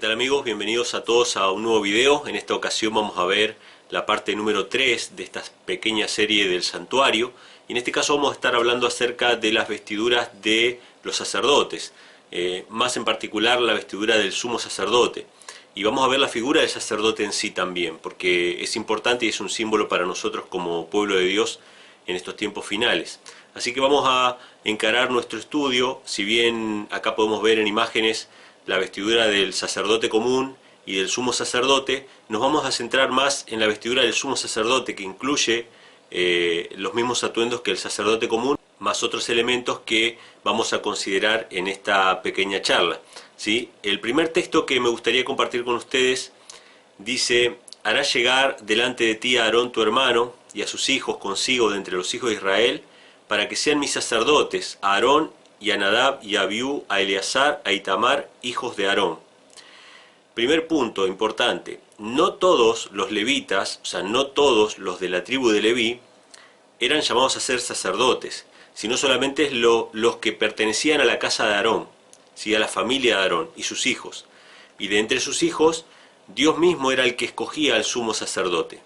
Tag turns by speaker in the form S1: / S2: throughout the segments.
S1: tal amigos? Bienvenidos a todos a un nuevo video. En esta ocasión vamos a ver la parte número 3 de esta pequeña serie del santuario. Y en este caso vamos a estar hablando acerca de las vestiduras de los sacerdotes. Más en particular la vestidura del sumo sacerdote. Y vamos a ver la figura del sacerdote en sí también, porque es importante y es un símbolo para nosotros como pueblo de Dios en estos tiempos finales. Así que vamos a encarar nuestro estudio. Si bien acá podemos ver en imágenes la vestidura del sacerdote común y del sumo sacerdote, nos vamos a centrar más en la vestidura del sumo sacerdote, que incluye los mismos atuendos que el sacerdote común, más otros elementos que vamos a considerar en esta pequeña charla, ¿sí? El primer texto que me gustaría compartir con ustedes dice: harás llegar delante de ti a Aarón tu hermano y a sus hijos consigo de entre los hijos de Israel, para que sean mis sacerdotes, a Aarón y a Nadab y a Abiú, a Eleazar, a Itamar, hijos de Aarón. Primer punto importante: no todos los levitas, o sea, no todos los de la tribu de Leví eran llamados a ser sacerdotes, sino solamente los que pertenecían a la casa de Aarón, ¿sí? A la familia de Aarón y sus hijos. Y de entre sus hijos, Dios mismo era el que escogía al sumo sacerdote.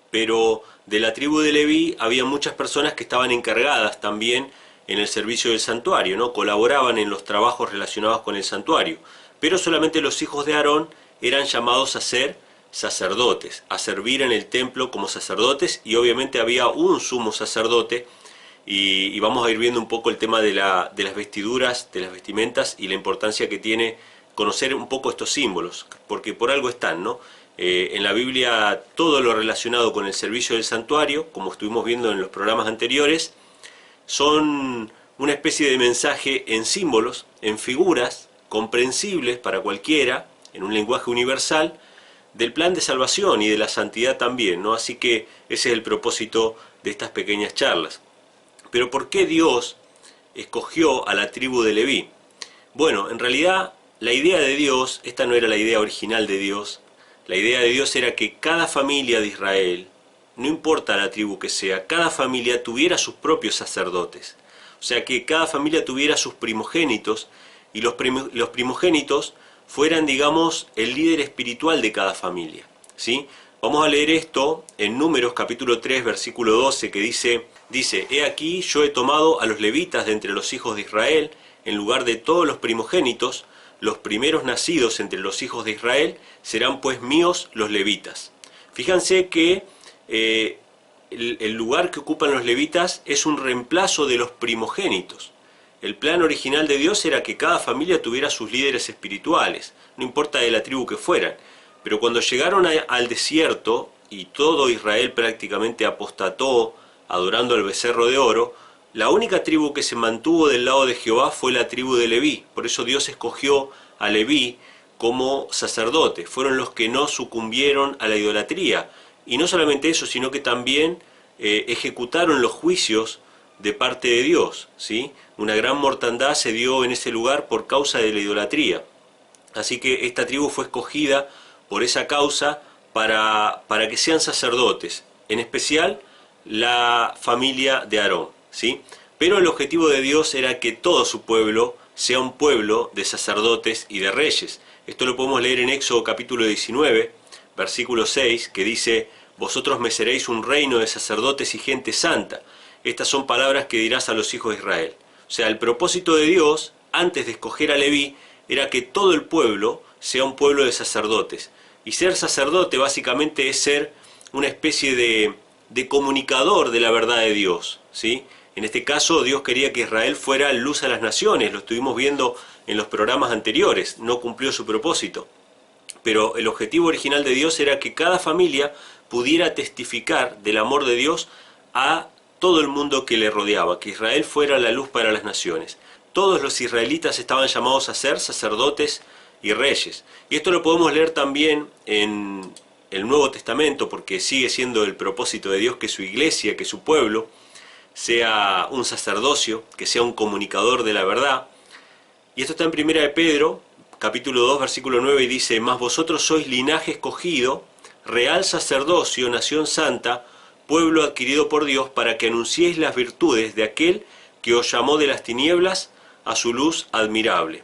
S1: Pero de la tribu de Leví había muchas personas que estaban encargadas también en el servicio del santuario, ¿no? Colaboraban en los trabajos relacionados con el santuario, pero solamente los hijos de Aarón eran llamados a ser sacerdotes, a servir en el templo como sacerdotes, y obviamente había un sumo sacerdote, y vamos a ir viendo un poco el tema de las vestiduras, de las vestimentas, y la importancia que tiene conocer un poco estos símbolos, porque por algo están, ¿no? En la Biblia todo lo relacionado con el servicio del santuario, como estuvimos viendo en los programas anteriores, son una especie de mensaje en símbolos, en figuras, comprensibles para cualquiera, en un lenguaje universal, del plan de salvación y de la santidad también, ¿no? Así que ese es el propósito de estas pequeñas charlas. Pero ¿por qué Dios escogió a la tribu de Leví? Bueno, en realidad la idea de Dios, esta no era la idea original de Dios, la idea de Dios era que cada familia de Israel, no importa la tribu que sea, cada familia tuviera sus propios sacerdotes. O sea, que cada familia tuviera sus primogénitos, y los primogénitos fueran, digamos, el líder espiritual de cada familia, ¿sí? Vamos a leer esto en Números capítulo 3, versículo 12, que dice: he aquí, yo he tomado a los levitas de entre los hijos de Israel, en lugar de todos los primogénitos, los primeros nacidos entre los hijos de Israel, serán pues míos los levitas. Fíjense que el lugar que ocupan los levitas es un reemplazo de los primogénitos. El plan original de Dios era que cada familia tuviera sus líderes espirituales, no importa de la tribu que fueran. Pero cuando llegaron al desierto y todo Israel prácticamente apostató adorando al becerro de oro, la única tribu que se mantuvo del lado de Jehová fue la tribu de Leví. Por eso Dios escogió a Leví como sacerdote. Fueron los que no sucumbieron a la idolatría. Y no solamente eso, sino que también ejecutaron los juicios de parte de Dios, ¿sí? Una gran mortandad se dio en ese lugar por causa de la idolatría. Así que esta tribu fue escogida por esa causa para que sean sacerdotes, en especial la familia de Aarón, ¿sí? Pero el objetivo de Dios era que todo su pueblo sea un pueblo de sacerdotes y de reyes. Esto lo podemos leer en Éxodo capítulo 19, versículo 6, que dice: vosotros me seréis un reino de sacerdotes y gente santa. Estas son palabras que dirás a los hijos de Israel. O sea, el propósito de Dios, antes de escoger a Leví, era que todo el pueblo sea un pueblo de sacerdotes. Y ser sacerdote básicamente es ser una especie de comunicador de la verdad de Dios, ¿sí? En este caso, Dios quería que Israel fuera luz a las naciones. Lo estuvimos viendo en los programas anteriores. No cumplió su propósito. Pero el objetivo original de Dios era que cada familia pudiera testificar del amor de Dios a todo el mundo que le rodeaba, que Israel fuera la luz para las naciones. Todos los israelitas estaban llamados a ser sacerdotes y reyes. Y esto lo podemos leer también en el Nuevo Testamento, porque sigue siendo el propósito de Dios que su iglesia, que su pueblo, sea un sacerdocio, que sea un comunicador de la verdad. Y esto está en 1 de Pedro, capítulo 2, versículo 9, y dice: mas vosotros sois linaje escogido, real sacerdocio, nación santa, pueblo adquirido por Dios, para que anunciéis las virtudes de aquel que os llamó de las tinieblas a su luz admirable.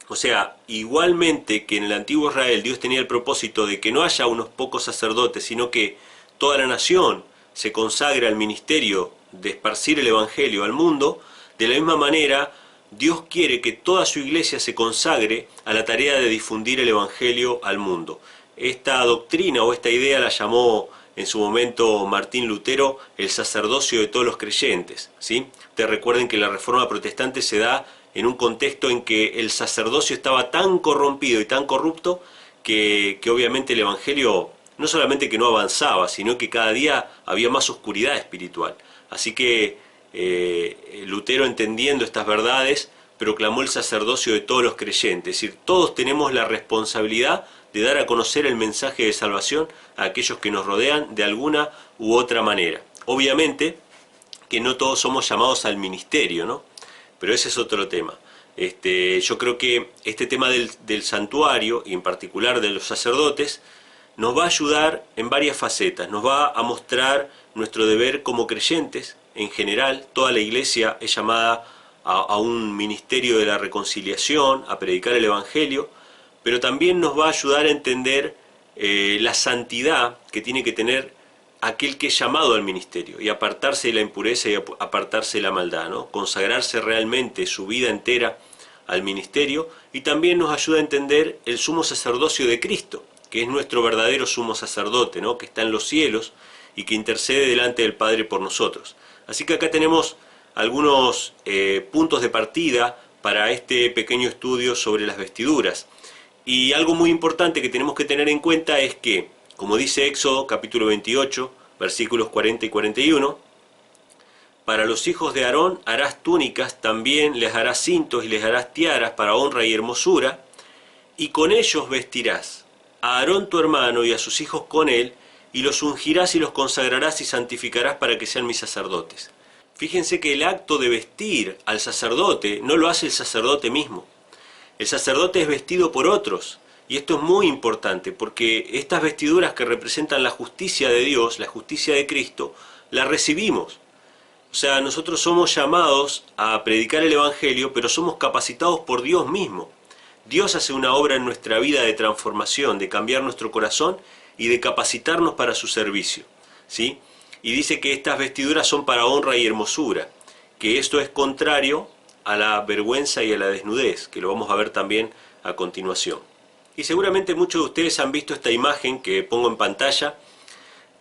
S1: O sea, igualmente que en el antiguo Israel Dios tenía el propósito de que no haya unos pocos sacerdotes, sino que toda la nación se consagre al ministerio de esparcir el Evangelio al mundo, de la misma manera Dios quiere que toda su iglesia se consagre a la tarea de difundir el Evangelio al mundo. Esta doctrina o esta idea la llamó en su momento Martín Lutero el sacerdocio de todos los creyentes, ¿sí? Ustedes recuerden que la Reforma Protestante se da en un contexto en que el sacerdocio estaba tan corrompido y tan corrupto que obviamente el Evangelio no solamente que no avanzaba, sino que cada día había más oscuridad espiritual. Así que Lutero, entendiendo estas verdades, proclamó el sacerdocio de todos los creyentes, es decir, todos tenemos la responsabilidad de dar a conocer el mensaje de salvación a aquellos que nos rodean de alguna u otra manera. Obviamente que no todos somos llamados al ministerio, ¿no? Pero ese es otro tema. Yo creo que este tema del santuario, y en particular de los sacerdotes, nos va a ayudar en varias facetas. Nos va a mostrar nuestro deber como creyentes. En general, toda la iglesia es llamada a un ministerio de la reconciliación, a predicar el Evangelio, pero también nos va a ayudar a entender la santidad que tiene que tener aquel que es llamado al ministerio, y apartarse de la impureza y apartarse de la maldad, ¿no? Consagrarse realmente su vida entera al ministerio, y también nos ayuda a entender el sumo sacerdocio de Cristo, que es nuestro verdadero sumo sacerdote, ¿no? Que está en los cielos y que intercede delante del Padre por nosotros. Así que acá tenemos algunos puntos de partida para este pequeño estudio sobre las vestiduras. Y algo muy importante que tenemos que tener en cuenta es que, como dice Éxodo capítulo 28, versículos 40 y 41, para los hijos de Aarón harás túnicas, también les harás cintos y les harás tiaras para honra y hermosura, y con ellos vestirás a Aarón tu hermano y a sus hijos con él, y los ungirás y los consagrarás y santificarás para que sean mis sacerdotes. Fíjense que el acto de vestir al sacerdote no lo hace el sacerdote mismo. El sacerdote es vestido por otros, y esto es muy importante, porque estas vestiduras que representan la justicia de Dios, la justicia de Cristo, la recibimos. O sea, nosotros somos llamados a predicar el Evangelio, pero somos capacitados por Dios mismo. Dios hace una obra en nuestra vida de transformación, de cambiar nuestro corazón y de capacitarnos para su servicio, ¿sí? Y dice que estas vestiduras son para honra y hermosura, que esto es contrario a la vergüenza y a la desnudez, que lo vamos a ver también a continuación. Y seguramente muchos de ustedes han visto esta imagen que pongo en pantalla.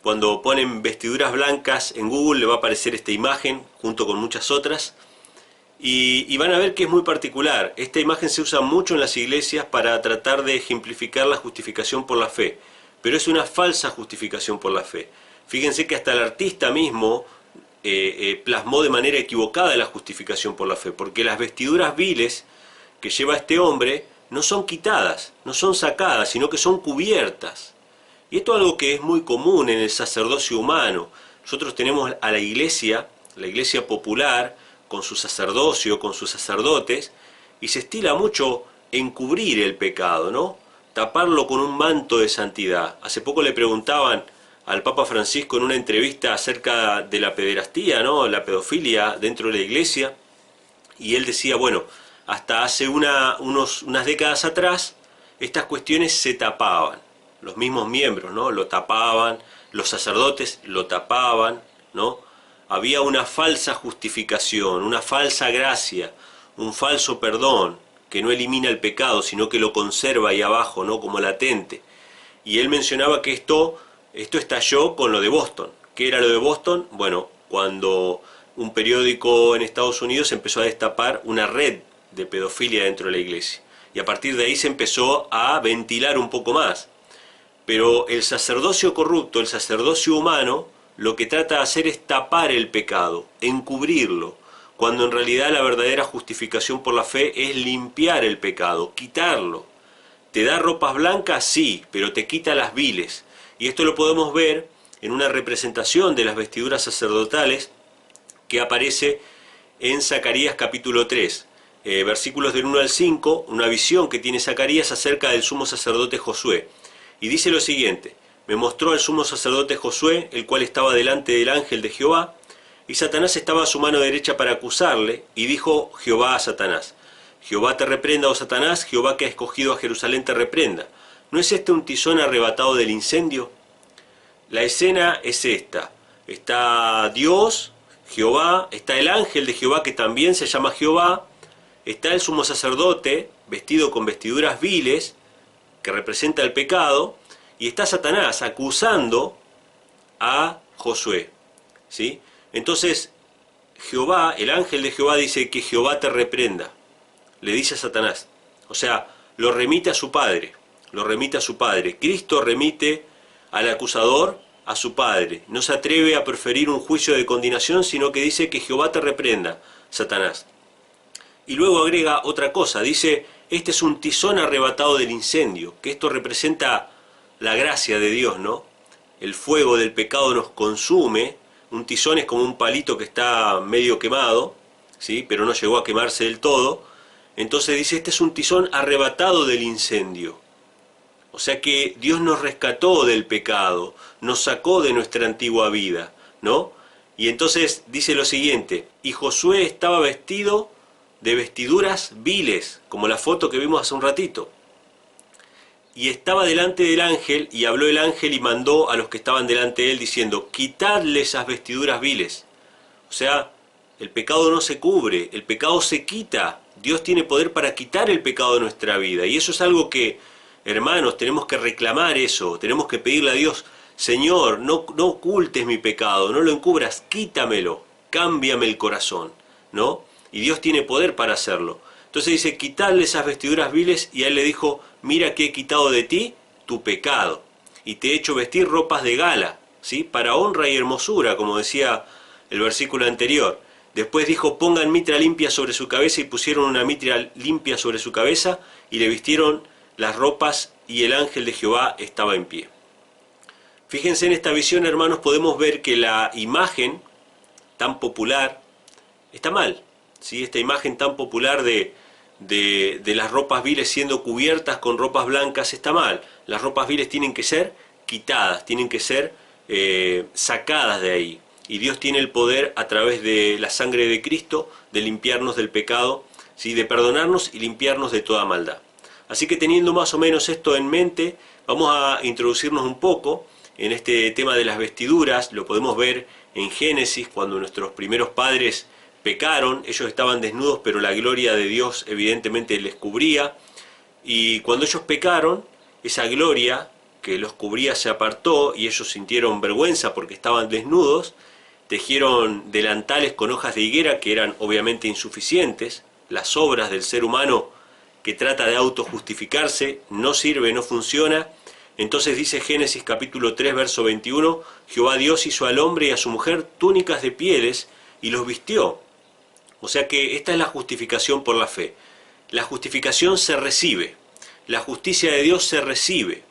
S1: Cuando ponen vestiduras blancas en Google le va a aparecer esta imagen junto con muchas otras. Y van a ver que es muy particular. Esta imagen se usa mucho en las iglesias para tratar de ejemplificar la justificación por la fe. Pero es una falsa justificación por la fe. Fíjense que hasta el artista mismo plasmó de manera equivocada la justificación por la fe. Porque las vestiduras viles que lleva este hombre no son quitadas, no son sacadas, sino que son cubiertas. Y esto es algo que es muy común en el sacerdocio humano. Nosotros tenemos a la iglesia popular, con su sacerdocio, con sus sacerdotes, y se estila mucho encubrir el pecado, ¿no? Taparlo con un manto de santidad. Hace poco le preguntaban al Papa Francisco en una entrevista acerca de la pederastía, ¿no? La pedofilia dentro de la iglesia, y él decía, bueno, hasta hace unas décadas atrás, estas cuestiones se tapaban. Los mismos miembros, ¿no? Lo tapaban, los sacerdotes lo tapaban, ¿no? Había una falsa justificación, una falsa gracia, un falso perdón, que no elimina el pecado, sino que lo conserva ahí abajo, ¿no? Como latente. Y él mencionaba que esto estalló con lo de Boston. ¿Qué era lo de Boston? Bueno, cuando un periódico en Estados Unidos empezó a destapar una red de pedofilia dentro de la iglesia. Y a partir de ahí se empezó a ventilar un poco más. Pero el sacerdocio corrupto, el sacerdocio humano, lo que trata de hacer es tapar el pecado, encubrirlo, cuando en realidad la verdadera justificación por la fe es limpiar el pecado, quitarlo. ¿Te da ropas blancas? Sí, pero te quita las viles. Y esto lo podemos ver en una representación de las vestiduras sacerdotales que aparece en Zacarías capítulo 3. Versículos del 1 al 5, una visión que tiene Zacarías acerca del sumo sacerdote Josué. Y dice lo siguiente: me mostró al sumo sacerdote Josué, el cual estaba delante del ángel de Jehová, y Satanás estaba a su mano derecha para acusarle, y dijo Jehová a Satanás: Jehová te reprenda, oh Satanás, Jehová que ha escogido a Jerusalén te reprenda. ¿No es este un tizón arrebatado del incendio? La escena es esta. Está Dios, Jehová, está el ángel de Jehová que también se llama Jehová, está el sumo sacerdote vestido con vestiduras viles, que representa el pecado, y está Satanás acusando a Josué, ¿sí? Entonces Jehová, el ángel de Jehová dice que Jehová te reprenda, le dice a Satanás, o sea, lo remite a su padre, lo remite a su padre. Cristo remite al acusador a su padre, no se atreve a proferir un juicio de condenación, sino que dice que Jehová te reprenda, Satanás. Y luego agrega otra cosa, dice, este es un tizón arrebatado del incendio, que esto representa la gracia de Dios, ¿no? El fuego del pecado nos consume, un tizón es como un palito que está medio quemado, ¿sí? Pero no llegó a quemarse del todo. Entonces dice, este es un tizón arrebatado del incendio. O sea que Dios nos rescató del pecado, nos sacó de nuestra antigua vida, ¿no? Y entonces dice lo siguiente, y Josué estaba vestido de vestiduras viles, como la foto que vimos hace un ratito. Y estaba delante del ángel, y habló el ángel y mandó a los que estaban delante de él, diciendo, quitadle esas vestiduras viles. O sea, el pecado no se cubre, el pecado se quita. Dios tiene poder para quitar el pecado de nuestra vida. Y eso es algo que, hermanos, tenemos que reclamar eso, tenemos que pedirle a Dios, Señor, no ocultes mi pecado, no lo encubras, quítamelo, cámbiame el corazón, ¿no? Y Dios tiene poder para hacerlo. Entonces dice, quitadle esas vestiduras viles, y a él le dijo, mira que he quitado de ti tu pecado, y te he hecho vestir ropas de gala, ¿sí? Para honra y hermosura, como decía el versículo anterior. Después dijo, pongan mitra limpia sobre su cabeza, y pusieron una mitra limpia sobre su cabeza, y le vistieron las ropas, y el ángel de Jehová estaba en pie. Fíjense en esta visión, hermanos, podemos ver que la imagen tan popular está mal, ¿sí? Esta imagen tan popular de las ropas viles siendo cubiertas con ropas blancas está mal. Las ropas viles tienen que ser quitadas, tienen que ser sacadas de ahí. Y Dios tiene el poder a través de la sangre de Cristo de limpiarnos del pecado, ¿sí? De perdonarnos y limpiarnos de toda maldad. Así que teniendo más o menos esto en mente, vamos a introducirnos un poco en este tema de las vestiduras. Lo podemos ver en Génesis, cuando nuestros primeros padres pecaron, ellos estaban desnudos, pero la gloria de Dios evidentemente les cubría, y cuando ellos pecaron, esa gloria que los cubría se apartó, y ellos sintieron vergüenza porque estaban desnudos, tejieron delantales con hojas de higuera que eran obviamente insuficientes. Las obras del ser humano que trata de autojustificarse no sirve, no funciona. Entonces dice Génesis capítulo 3, verso 21, Jehová Dios hizo al hombre y a su mujer túnicas de pieles y los vistió. O sea que esta es la justificación por la fe. La justificación se recibe, la justicia de Dios se recibe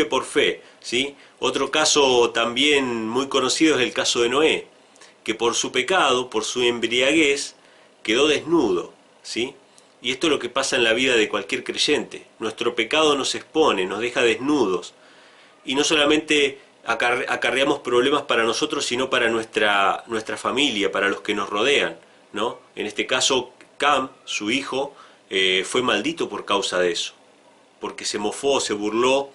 S1: por fe, ¿sí? Otro caso también muy conocido es el caso de Noé, que por su pecado, por su embriaguez, quedó desnudo, ¿sí? Y esto es lo que pasa en la vida de cualquier creyente. Nuestro pecado nos expone, nos deja desnudos. Y no solamente acarreamos problemas para nosotros, sino para nuestra familia, para los que nos rodean, ¿no? En este caso, Cam, su hijo, fue maldito por causa de eso, porque se mofó, se burló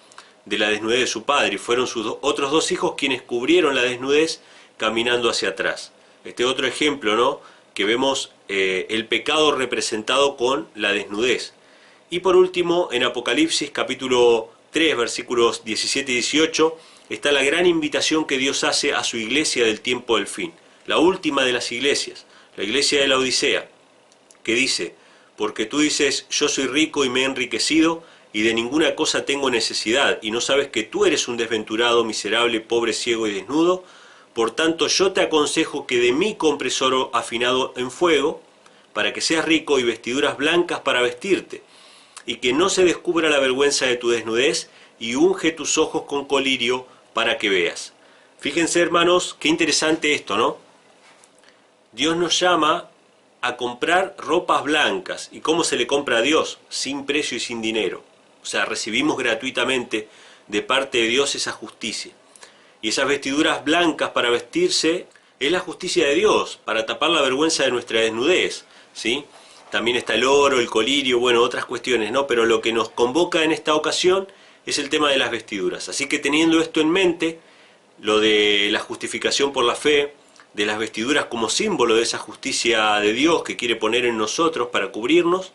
S1: de la desnudez de su padre, y fueron sus otros dos hijos quienes cubrieron la desnudez caminando hacia atrás. Este otro ejemplo, ¿no? Que vemos el pecado representado con la desnudez. Y por último, en Apocalipsis capítulo 3, versículos 17 y 18, está la gran invitación que Dios hace a su iglesia del tiempo del fin, la última de las iglesias, la iglesia de la Odisea, que dice, porque tú dices, yo soy rico y me he enriquecido, y de ninguna cosa tengo necesidad, y no sabes que tú eres un desventurado, miserable, pobre, ciego y desnudo. Por tanto, yo te aconsejo que de mí compres oro afinado en fuego, para que seas rico, y vestiduras blancas para vestirte, y que no se descubra la vergüenza de tu desnudez, y unge tus ojos con colirio para que veas. Fíjense, hermanos, qué interesante esto, ¿no? Dios nos llama a comprar ropas blancas. ¿Y cómo se le compra a Dios? Sin precio y sin dinero. O sea, recibimos gratuitamente de parte de Dios esa justicia. Y esas vestiduras blancas para vestirse es la justicia de Dios, para tapar la vergüenza de nuestra desnudez, ¿sí? también está el oro, el colirio, bueno, otras cuestiones, ¿no? Pero lo que nos convoca en esta ocasión es el tema de las vestiduras. Así que teniendo esto en mente, lo de la justificación por la fe, de las vestiduras como símbolo de esa justicia de Dios que quiere poner en nosotros para cubrirnos,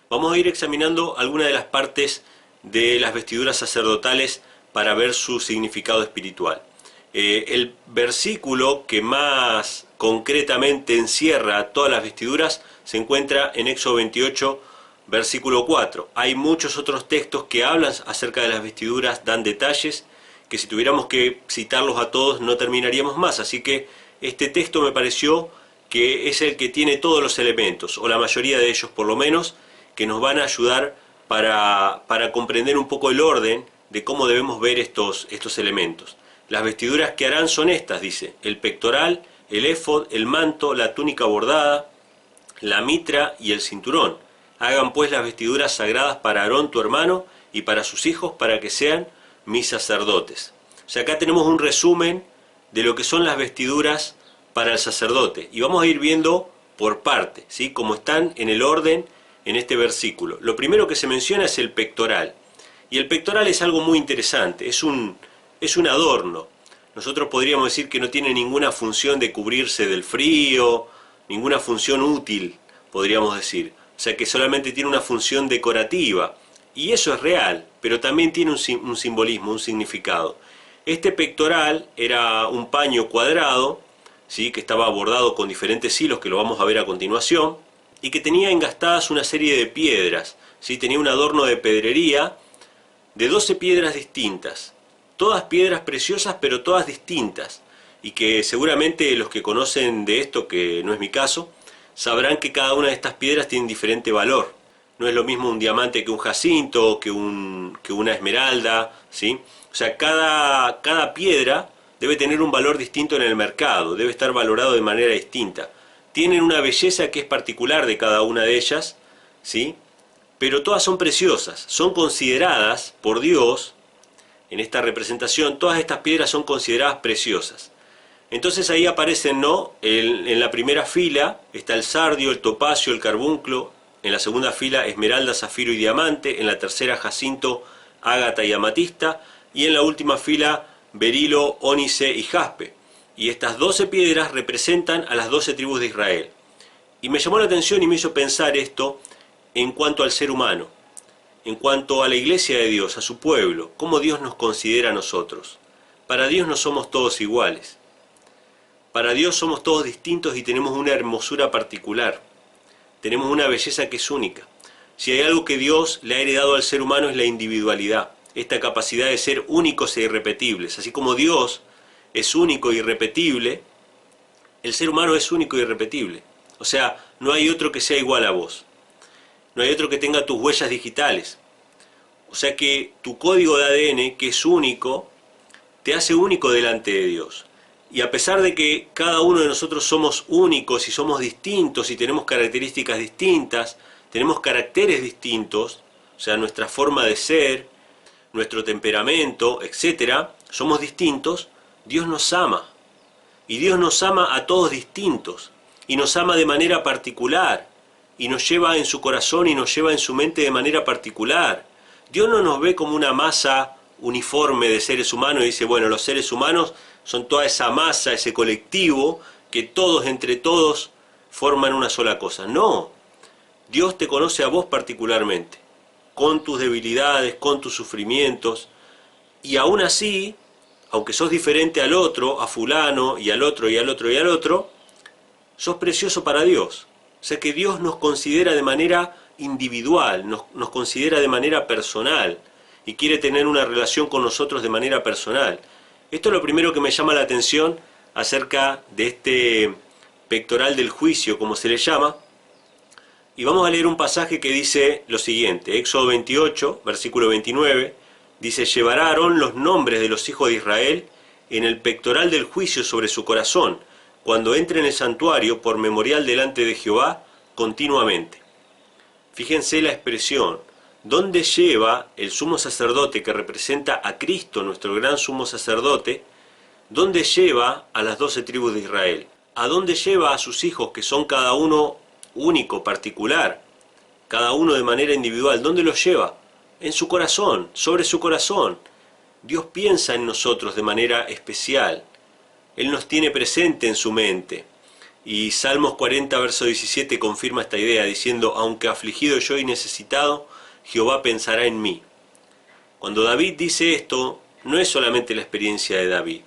S1: vamos a ir examinando algunas de las partes de las vestiduras sacerdotales para ver su significado espiritual. El versículo que más concretamente encierra todas las vestiduras se encuentra en Éxodo 28, versículo 4. Hay muchos otros textos que hablan acerca de las vestiduras, dan detalles, que si tuviéramos que citarlos a todos no terminaríamos más, así que este texto me pareció que es el que tiene todos los elementos, o la mayoría de ellos por lo menos, que nos van a ayudar para comprender un poco el orden de cómo debemos ver estos elementos. Las vestiduras que harán son estas, dice, el pectoral, el éfod, el manto, la túnica bordada, la mitra y el cinturón. Hagan pues las vestiduras sagradas para Aarón tu hermano y para sus hijos para que sean mis sacerdotes. O sea, acá tenemos un resumen de lo que son las vestiduras para el sacerdote. Y vamos a ir viendo por parte, ¿sí? Como están en el orden en este versículo. Lo primero que se menciona es el pectoral. Y el pectoral es algo muy interesante, es un adorno. Nosotros podríamos decir que no tiene ninguna función de cubrirse del frío, ninguna función útil, podríamos decir. O sea que solamente tiene una función decorativa. Y eso es real, pero también tiene un simbolismo, un significado. Este pectoral era un paño cuadrado, ¿sí? Que estaba bordado con diferentes hilos, que lo vamos a ver a continuación, y que tenía engastadas una serie de piedras, ¿sí? Tenía un adorno de pedrería de 12 piedras distintas, todas piedras preciosas, pero todas distintas, y que seguramente los que conocen de esto, que no es mi caso, sabrán que cada una de estas piedras tiene diferente valor. No es lo mismo un diamante que un jacinto, que una esmeralda, ¿sí? O sea, cada piedra debe tener un valor distinto en el mercado, debe estar valorado de manera distinta. Tienen una belleza que es particular de cada una de ellas, ¿sí? Pero todas son preciosas, son consideradas por Dios, en esta representación, todas estas piedras son consideradas preciosas. Entonces ahí aparecen, ¿no? En la primera fila está el sardio, el topacio, el carbunclo, en la segunda fila esmeralda, zafiro y diamante, en la tercera jacinto, ágata y amatista, y en la última fila berilo, ónice y jaspe. Y estas 12 piedras representan a las 12 tribus de Israel. Y me llamó la atención y me hizo pensar esto en cuanto al ser humano, en cuanto a la iglesia de Dios, a su pueblo, cómo Dios nos considera a nosotros. Para Dios no somos todos iguales. Para Dios somos todos distintos y tenemos una hermosura particular. Tenemos una belleza que es única. Si hay algo que Dios le ha heredado al ser humano es la individualidad, esta capacidad de ser únicos e irrepetibles. Así como Dios es único e irrepetible, el ser humano es único e irrepetible. O sea, no hay otro que sea igual a vos. No hay otro que tenga tus huellas digitales. O sea que tu código de ADN, que es único, te hace único delante de Dios. Y a pesar de que cada uno de nosotros somos únicos y somos distintos y tenemos características distintas, tenemos caracteres distintos, o sea, nuestra forma de ser, nuestro temperamento, etc., somos distintos, Dios nos ama. Y Dios nos ama a todos distintos. Y nos ama de manera particular. Y nos lleva en su corazón y nos lleva en su mente de manera particular. Dios no nos ve como una masa uniforme de seres humanos y dice, bueno, los seres humanos son toda esa masa, ese colectivo, que todos entre todos forman una sola cosa. No, Dios te conoce a vos particularmente, con tus debilidades, con tus sufrimientos, y aún así, aunque sos diferente al otro, a fulano, y al otro, y al otro, y al otro, sos precioso para Dios. O sea que Dios nos considera de manera individual, nos considera de manera personal, y quiere tener una relación con nosotros de manera personal. Esto es lo primero que me llama la atención acerca de este pectoral del juicio, como se le llama. Y vamos a leer un pasaje que dice lo siguiente, Éxodo 28, versículo 29, dice, llevará Aarón los nombres de los hijos de Israel en el pectoral del juicio sobre su corazón, cuando entre en el santuario por memorial delante de Jehová continuamente. Fíjense la expresión, ¿dónde lleva el sumo sacerdote que representa a Cristo, nuestro gran sumo sacerdote? ¿Dónde lleva a las 12 tribus de Israel? ¿A dónde lleva a sus hijos que son cada uno único, particular? cada uno de manera individual. ¿Dónde los lleva? En su corazón, sobre su corazón. Dios piensa en nosotros de manera especial. Él nos tiene presente en su mente. Y Salmos 40, verso 17 confirma esta idea, diciendo: aunque afligido yo y necesitado, Jehová pensará en mí. Cuando David dice esto, no es solamente la experiencia de David.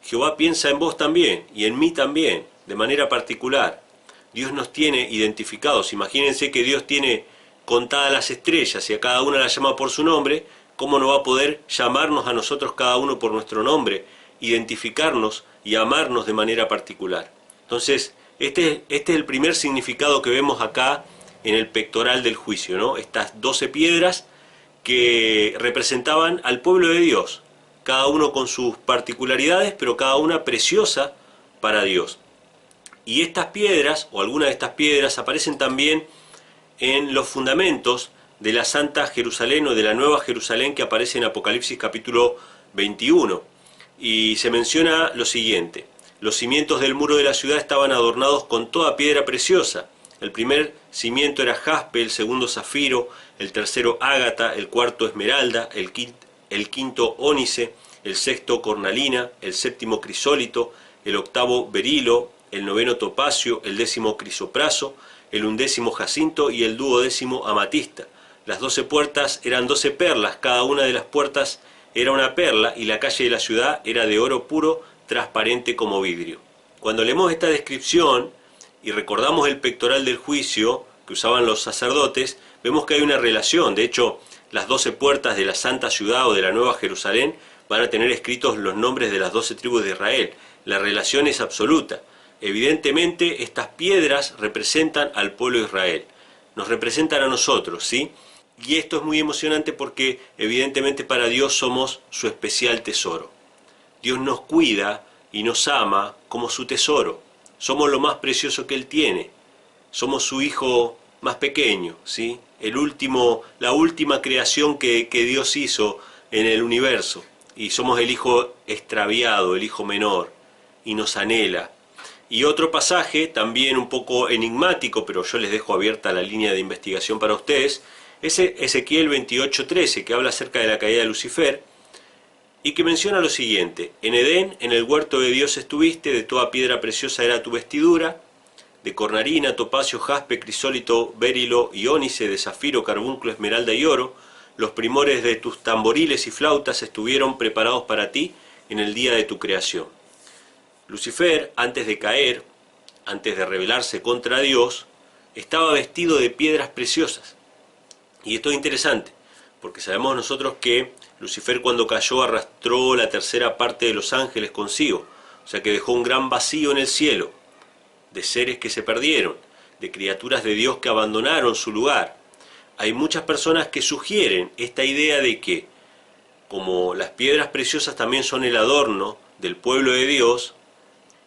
S1: Jehová piensa en vos también, y en mí también, de manera particular. Dios nos tiene identificados. Imagínense que Dios tiene contadas las estrellas y a cada una la llama por su nombre. ¿Cómo no va a poder llamarnos a nosotros cada uno por nuestro nombre, identificarnos y amarnos de manera particular? Entonces, este es el primer significado que vemos acá en el pectoral del juicio, ¿no? Estas 12 piedras que representaban al pueblo de Dios, cada uno con sus particularidades, pero cada una preciosa para Dios. Y estas piedras, o algunas de estas piedras, aparecen también en los fundamentos de la Santa Jerusalén o de la Nueva Jerusalén, que aparece en Apocalipsis capítulo 21. Y se menciona lo siguiente: los cimientos del muro de la ciudad estaban adornados con toda piedra preciosa. El primer cimiento era jaspe, el segundo zafiro, el tercero ágata, el cuarto esmeralda, el quinto ónice, el sexto cornalina, el séptimo crisólito, el octavo berilo, el noveno topacio, el décimo crisopraso, el undécimo jacinto y el duodécimo amatista. Las 12 puertas eran 12 perlas, cada una de las puertas era una perla, y la calle de la ciudad era de oro puro, transparente como vidrio. Cuando leemos esta descripción y recordamos el pectoral del juicio que usaban los sacerdotes, vemos que hay una relación. De hecho, las 12 puertas de la Santa Ciudad o de la Nueva Jerusalén van a tener escritos los nombres de las 12 tribus de Israel. La relación es absoluta. Evidentemente, estas piedras representan al pueblo de Israel. Nos representan a nosotros, ¿sí? Y esto es muy emocionante porque evidentemente para Dios somos su especial tesoro. Dios nos cuida y nos ama como su tesoro. Somos lo más precioso que Él tiene. Somos su hijo más pequeño, ¿sí? La última creación que Dios hizo en el universo. Y somos el hijo extraviado, el hijo menor, y nos anhela. Y otro pasaje, también un poco enigmático, pero yo les dejo abierta la línea de investigación para ustedes, es Ezequiel 28:13, que habla acerca de la caída de Lucifer, y que menciona lo siguiente: en Edén, en el huerto de Dios estuviste, de toda piedra preciosa era tu vestidura, de cornalina, topacio, jaspe, crisólito, berilo y ónice, de zafiro, carbunclo, esmeralda y oro. Los primores de tus tamboriles y flautas estuvieron preparados para ti en el día de tu creación. Lucifer, antes de caer, antes de rebelarse contra Dios, estaba vestido de piedras preciosas. Y esto es interesante, porque sabemos nosotros que Lucifer, cuando cayó, arrastró la tercera parte de los ángeles consigo. O sea que dejó un gran vacío en el cielo, de seres que se perdieron, de criaturas de Dios que abandonaron su lugar. Hay muchas personas que sugieren esta idea de que, como las piedras preciosas también son el adorno del pueblo de Dios,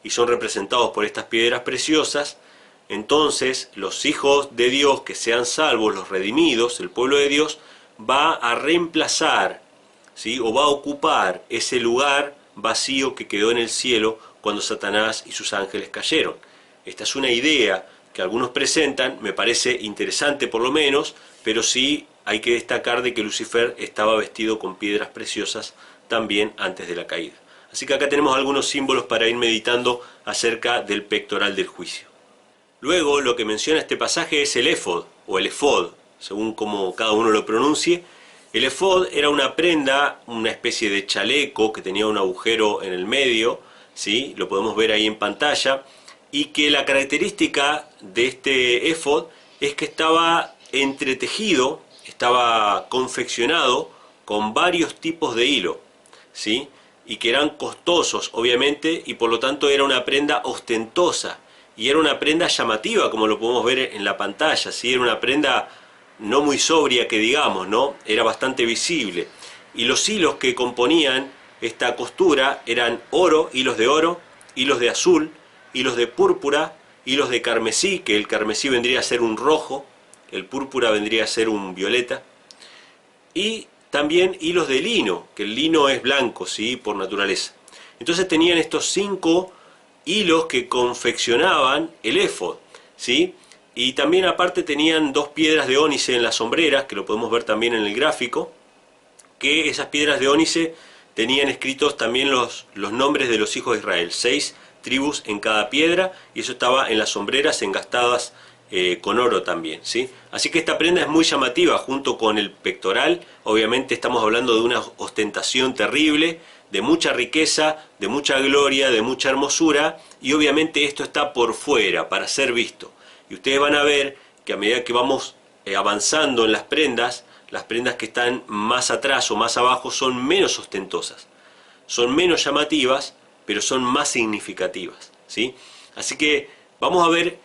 S1: y son representados por estas piedras preciosas, entonces los hijos de Dios que sean salvos, los redimidos, el pueblo de Dios, va a reemplazar, ¿sí? O va a ocupar ese lugar vacío que quedó en el cielo cuando Satanás y sus ángeles cayeron. Esta es una idea que algunos presentan, me parece interesante por lo menos, pero sí hay que destacar de que Lucifer estaba vestido con piedras preciosas también antes de la caída. Así que acá tenemos algunos símbolos para ir meditando acerca del pectoral del juicio. Luego, lo que menciona este pasaje es el éfod, o el efod, según como cada uno lo pronuncie. El efod era una prenda, una especie de chaleco que tenía un agujero en el medio, ¿sí? Lo podemos ver ahí en pantalla, y que la característica de este éfod es que estaba entretejido, estaba confeccionado con varios tipos de hilo, ¿sí? Y que eran costosos, obviamente, y por lo tanto era una prenda ostentosa, y era una prenda llamativa, como lo podemos ver en la pantalla, ¿sí? Era una prenda no muy sobria, que digamos, ¿no? Era bastante visible. Y los hilos que componían esta costura eran oro, hilos de azul, hilos de púrpura, hilos de carmesí, que el carmesí vendría a ser un rojo, el púrpura vendría a ser un violeta, y también hilos de lino, que el lino es blanco, ¿sí? Por naturaleza. Entonces tenían estos 5 hilos que confeccionaban el éfod, ¿sí? y también aparte tenían 2 piedras de ónice en las sombreras, que lo podemos ver también en el gráfico, que esas piedras de ónice tenían escritos también los nombres de los hijos de Israel, 6 tribus en cada piedra, y eso estaba en las sombreras engastadas con oro también, ¿sí? Así que esta prenda es muy llamativa, junto con el pectoral. Obviamente estamos hablando de una ostentación terrible, de mucha riqueza, de mucha gloria, de mucha hermosura, y obviamente esto está por fuera, para ser visto. Y ustedes van a ver que a medida que vamos avanzando en las prendas que están más atrás o más abajo son menos ostentosas, son menos llamativas, pero son más significativas, ¿sí? Así que vamos a ver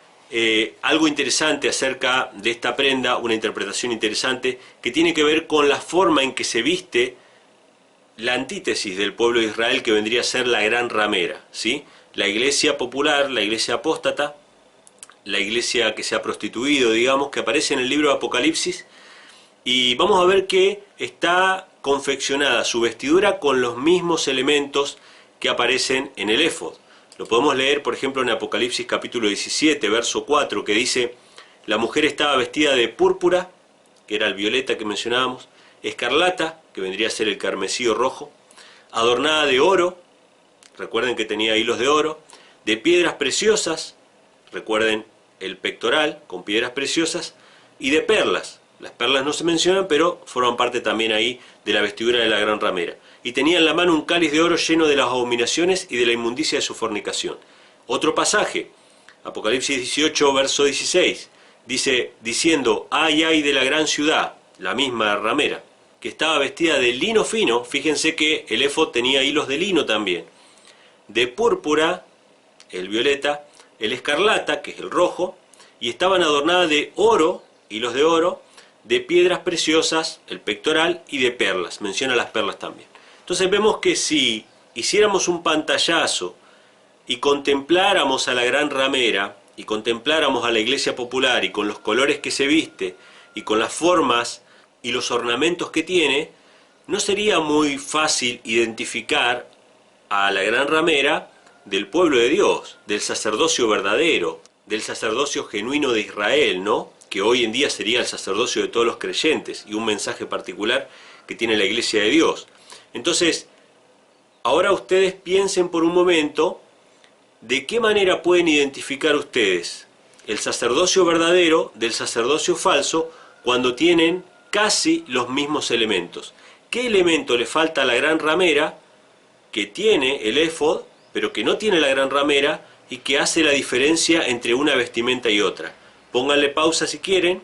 S1: algo interesante acerca de esta prenda, una interpretación interesante que tiene que ver con la forma en que se viste la antítesis del pueblo de Israel, que vendría a ser la gran ramera, ¿sí? La iglesia popular, la iglesia apóstata, la iglesia que se ha prostituido, digamos, que aparece en el libro de Apocalipsis, y vamos a ver que está confeccionada su vestidura con los mismos elementos que aparecen en el éfod. Lo podemos leer, por ejemplo, en Apocalipsis capítulo 17, verso 4, que dice: la mujer estaba vestida de púrpura, que era el violeta que mencionábamos, escarlata, que vendría a ser el carmesí o rojo, adornada de oro, recuerden que tenía hilos de oro, de piedras preciosas, recuerden el pectoral con piedras preciosas, y de perlas. Las perlas no se mencionan, pero forman parte también ahí de la vestidura de la gran ramera. Y tenía en la mano un cáliz de oro lleno de las abominaciones y de la inmundicia de su fornicación. Otro pasaje, Apocalipsis 18, verso 16, dice, diciendo: ay, ay de la gran ciudad, la misma ramera, que estaba vestida de lino fino. Fíjense que el éfod tenía hilos de lino también, de púrpura, el violeta, el escarlata, que es el rojo, y estaban adornadas de oro, hilos de oro, de piedras preciosas, el pectoral, y de perlas. Menciona las perlas también. Entonces vemos que si hiciéramos un pantallazo y contempláramos a la gran ramera, y contempláramos a la iglesia popular, y con los colores que se viste, y con las formas y los ornamentos que tiene, no sería muy fácil identificar a la gran ramera del pueblo de Dios, del sacerdocio verdadero, del sacerdocio genuino de Israel, ¿no? Que hoy en día sería el sacerdocio de todos los creyentes, y un mensaje particular que tiene la iglesia de Dios. Entonces, ahora ustedes piensen por un momento de qué manera pueden identificar ustedes el sacerdocio verdadero del sacerdocio falso cuando tienen casi los mismos elementos. ¿Qué elemento le falta a la gran ramera que tiene el éfod, pero que no tiene la gran ramera, y que hace la diferencia entre una vestimenta y otra? Pónganle pausa si quieren,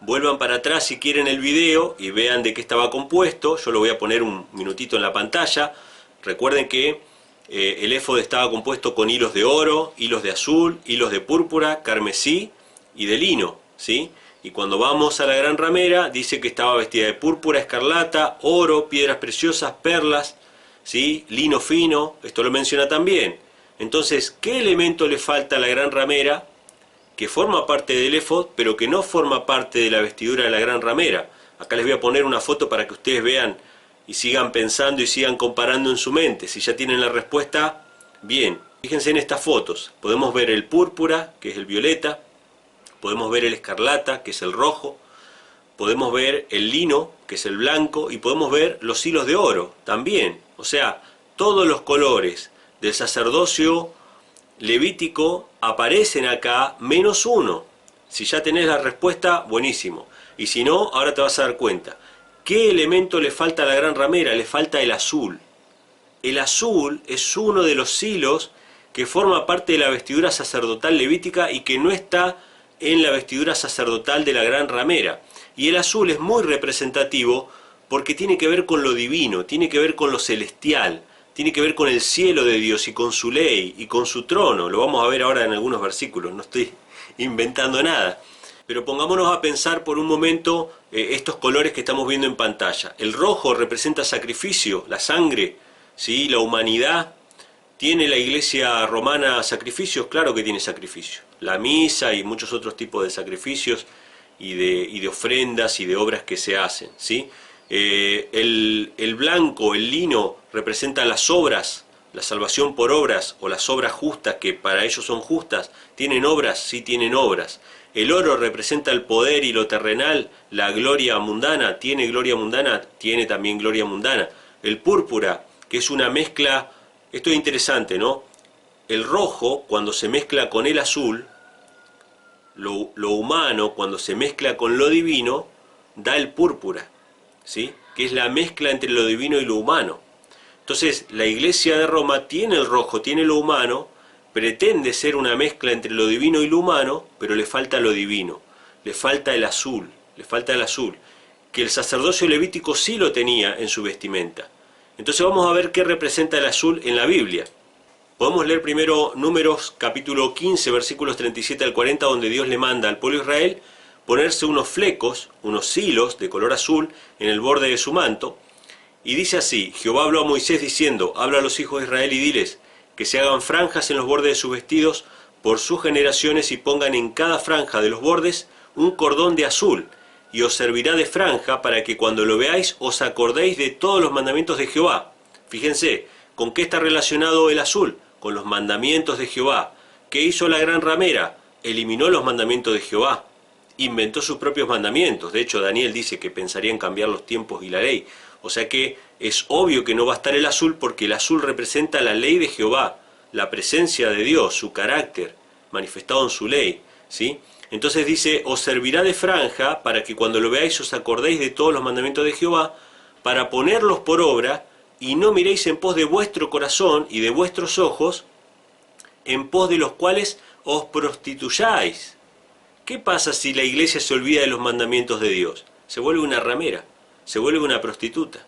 S1: vuelvan para atrás si quieren el video y vean de qué estaba compuesto. Yo lo voy a poner un minutito en la pantalla. Recuerden que el éfod estaba compuesto con hilos de oro, hilos de azul, hilos de púrpura, carmesí y de lino, ¿sí? Y cuando vamos a la gran ramera, dice que estaba vestida de púrpura, escarlata, oro, piedras preciosas, perlas, ¿sí? Lino fino, esto lo menciona también. Entonces, ¿qué elemento le falta a la gran ramera que forma parte del éfod, pero que no forma parte de la vestidura de la gran ramera? Acá les voy a poner una foto para que ustedes vean y sigan pensando y sigan comparando en su mente. Si ya tienen la respuesta, bien. Fíjense en estas fotos. Podemos ver el púrpura, que es el violeta. Podemos ver el escarlata, que es el rojo. Podemos ver el lino, que es el blanco. Y podemos ver los hilos de oro también. O sea, todos los colores del sacerdocio levítico aparecen acá, menos uno. Si ya tenés la respuesta, buenísimo. Y si no, ahora te vas a dar cuenta. ¿Qué elemento le falta a la gran ramera? Le falta el azul. El azul es uno de los hilos que forma parte de la vestidura sacerdotal levítica y que no está en la vestidura sacerdotal de la gran ramera. Y el azul es muy representativo porque tiene que ver con lo divino, tiene que ver con lo celestial, tiene que ver con el cielo de Dios y con su ley y con su trono. Lo vamos a ver ahora en algunos versículos, no estoy inventando nada. Pero pongámonos a pensar por un momento estos colores que estamos viendo en pantalla. El rojo representa sacrificio, la sangre, ¿sí? La humanidad. ¿Tiene la iglesia romana sacrificios? Claro que tiene sacrificios. La misa y muchos otros tipos de sacrificios y de ofrendas y de obras que se hacen, ¿sí? El blanco, el lino, representa las obras La salvación por obras o las obras justas, que para ellos son justas, ¿tienen obras? Sí tienen obras. El oro representa el poder y lo terrenal, la gloria mundana, ¿tiene gloria mundana? Tiene también gloria mundana. El púrpura, que es una mezcla, esto es interesante, ¿no? El rojo, cuando se mezcla con el azul, lo humano, cuando se mezcla con lo divino, da el púrpura, ¿sí? Que es la mezcla entre lo divino y lo humano. Entonces, la Iglesia de Roma tiene el rojo, tiene lo humano, pretende ser una mezcla entre lo divino y lo humano, pero le falta lo divino, le falta el azul, que el sacerdocio levítico sí lo tenía en su vestimenta. Entonces vamos a ver qué representa el azul en la Biblia. Podemos leer primero Números capítulo 15, versículos 37 al 40, donde Dios le manda al pueblo de Israel ponerse unos flecos, unos hilos de color azul en el borde de su manto. Y dice así: Jehová habló a Moisés diciendo, habla a los hijos de Israel y diles, que se hagan franjas en los bordes de sus vestidos por sus generaciones y pongan en cada franja de los bordes un cordón de azul, y os servirá de franja para que cuando lo veáis os acordéis de todos los mandamientos de Jehová. Fíjense, ¿con qué está relacionado el azul? Con los mandamientos de Jehová. ¿Qué hizo la gran ramera? Eliminó los mandamientos de Jehová, inventó sus propios mandamientos. De hecho, Daniel dice que pensaría en cambiar los tiempos y la ley. O sea que es obvio que no va a estar el azul, porque el azul representa la ley de Jehová, la presencia de Dios, su carácter, manifestado en su ley, ¿sí? Entonces dice, os servirá de franja para que cuando lo veáis os acordéis de todos los mandamientos de Jehová, para ponerlos por obra, y no miréis en pos de vuestro corazón y de vuestros ojos, en pos de los cuales os prostituyáis. ¿Qué pasa si la iglesia se olvida de los mandamientos de Dios? Se vuelve una ramera, se vuelve una prostituta.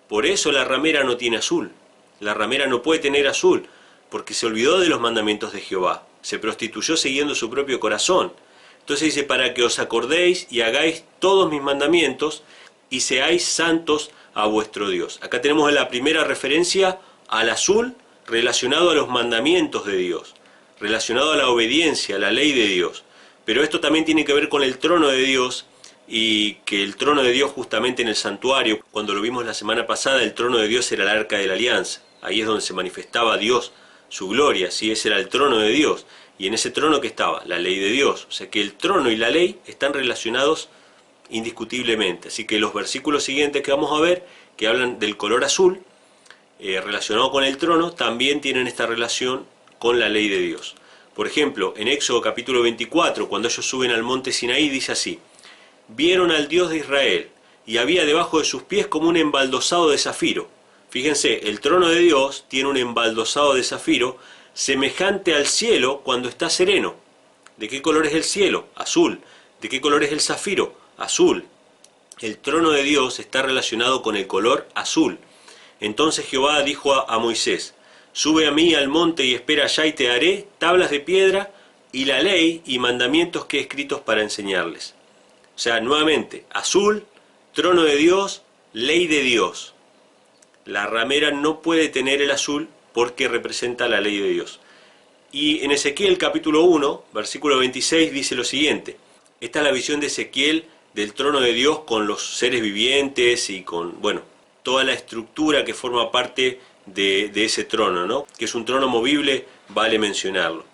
S1: Por eso la ramera no tiene azul. La ramera no puede tener azul, porque se olvidó de los mandamientos de Jehová. Se prostituyó siguiendo su propio corazón. Entonces dice, para que os acordéis y hagáis todos mis mandamientos y seáis santos a vuestro Dios. Acá tenemos la primera referencia al azul relacionado a los mandamientos de Dios, relacionado a la obediencia, a la ley de Dios. Pero esto también tiene que ver con el trono de Dios, y que el trono de Dios justamente en el santuario, cuando lo vimos la semana pasada, el trono de Dios era el arca de la alianza. Ahí es donde se manifestaba Dios, su gloria, ¿sí? Ese era el trono de Dios. Y en ese trono que estaba la ley de Dios. O sea que el trono y la ley están relacionados indiscutiblemente. Así que los versículos siguientes que vamos a ver, que hablan del color azul, relacionado con el trono, también tienen esta relación con la ley de Dios. Por ejemplo, en Éxodo capítulo 24, cuando ellos suben al monte Sinaí, dice así: vieron al Dios de Israel, y había debajo de sus pies como un embaldosado de zafiro. Fíjense, el trono de Dios tiene un embaldosado de zafiro, semejante al cielo cuando está sereno. ¿De qué color es el cielo? Azul. ¿De qué color es el zafiro? Azul. El trono de Dios está relacionado con el color azul. Entonces Jehová dijo a Moisés: sube a mí al monte y espera allá, y te daré tablas de piedra y la ley y mandamientos que he escritos para enseñarles. O sea, nuevamente, azul, trono de Dios, ley de Dios. La ramera no puede tener el azul porque representa la ley de Dios. Y en Ezequiel capítulo 1, versículo 26 dice lo siguiente. Esta es la visión de Ezequiel del trono de Dios con los seres vivientes y con, bueno, toda la estructura que forma parte de ese trono, ¿no? Que es un trono movible, vale mencionarlo.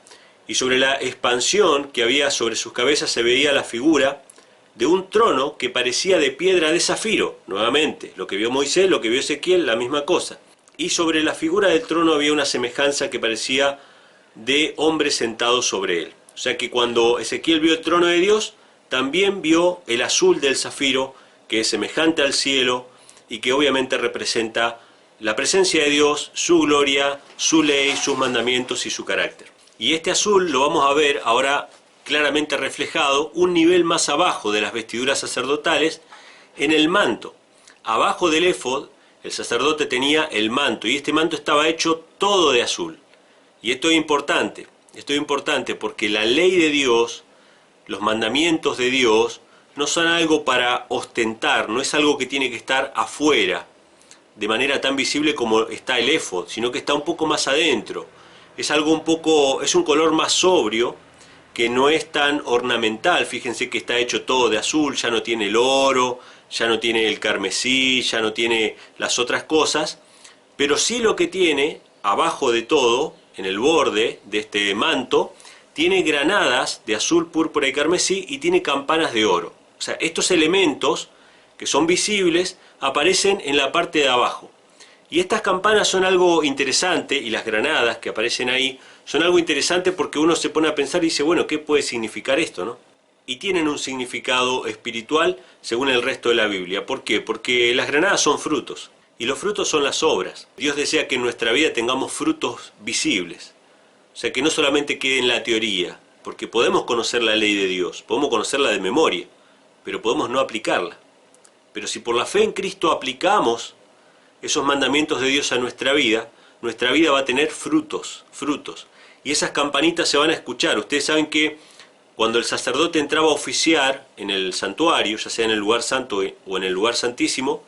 S1: Y sobre la expansión que había sobre sus cabezas se veía la figura de un trono que parecía de piedra de zafiro. Nuevamente, lo que vio Moisés, lo que vio Ezequiel, la misma cosa. Y sobre la figura del trono había una semejanza que parecía de hombre sentado sobre él. O sea que cuando Ezequiel vio el trono de Dios, también vio el azul del zafiro, que es semejante al cielo y que obviamente representa la presencia de Dios, su gloria, su ley, sus mandamientos y su carácter. Y este azul lo vamos a ver ahora claramente reflejado un nivel más abajo de las vestiduras sacerdotales, en el manto. Abajo del éfod, el sacerdote tenía el manto, y este manto estaba hecho todo de azul. Y esto es importante porque la ley de Dios, los mandamientos de Dios, no son algo para ostentar, no es algo que tiene que estar afuera, de manera tan visible como está el éfod, sino que está un poco más adentro. Es un color más sobrio, que no es tan ornamental. Fíjense que está hecho todo de azul, ya no tiene el oro, ya no tiene el carmesí, ya no tiene las otras cosas, pero sí lo que tiene abajo de todo, en el borde de este manto, tiene granadas de azul, púrpura y carmesí y tiene campanas de oro. O sea, estos elementos que son visibles aparecen en la parte de abajo. Y estas campanas son algo interesante, y las granadas que aparecen ahí son algo interesante porque uno se pone a pensar y dice, bueno, ¿qué puede significar esto, no? Y tienen un significado espiritual según el resto de la Biblia. ¿Por qué? Porque las granadas son frutos, y los frutos son las obras. Dios desea que en nuestra vida tengamos frutos visibles. O sea, que no solamente quede en la teoría, porque podemos conocer la ley de Dios, podemos conocerla de memoria, pero podemos no aplicarla. Pero si por la fe en Cristo aplicamos esos mandamientos de Dios a nuestra vida va a tener frutos. Y esas campanitas se van a escuchar. Ustedes saben que cuando el sacerdote entraba a oficiar en el santuario, ya sea en el lugar santo o en el lugar santísimo,